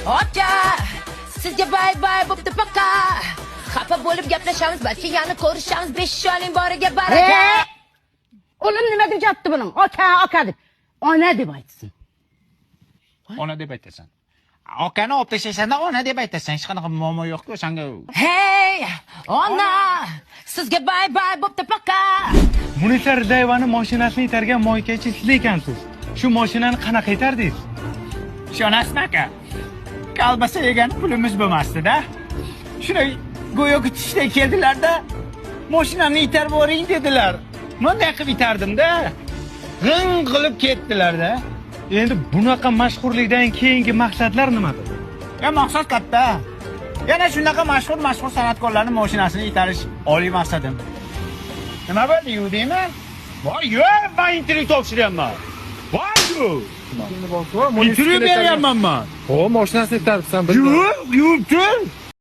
Aka, sizga bay bay bo'pti paka. Xafa bo'lib gaplashamiz, balki yana ko'rishamiz. 5 yoshning boriga baraka. Oğlum nima deyapti buning? Aka deb. Ona deb aytsin. Ona deb aytasan. Akani olib tashlashanda ona deb aytasan. Hech qanaqa muammo yo'q-ku senga. Hey, ona, sizga bay bay bo'pti paka. Munisa Rizayevani mashinasini itargan moykachi siz ekansiz. Shu mashinani qanaqa itardingiz? Ishonasizmi aka? Kalbasa yegan pulimiz bo'lmasdi-da. Shunday go'yo kutishday keldilar-da. Mashinamni itarib boring dedilar. Bunday qilib itardim-da. G'ing qilib ketdilar-da. Endi bunaqa mashhurlikdan keyingi maqsadlar nimadir? Ya maqsad katta. Yana shunaqa mashhur san'atkorlarning mashinasini itarish oliy maqsadim. Nima bo'ldi-yu deyman? Voy, yo'q, men intervyu topshiryapman. Voy-yu. Intervyu beryapman men. O mashinasini taribsan. Yo'q, yo'q, tur.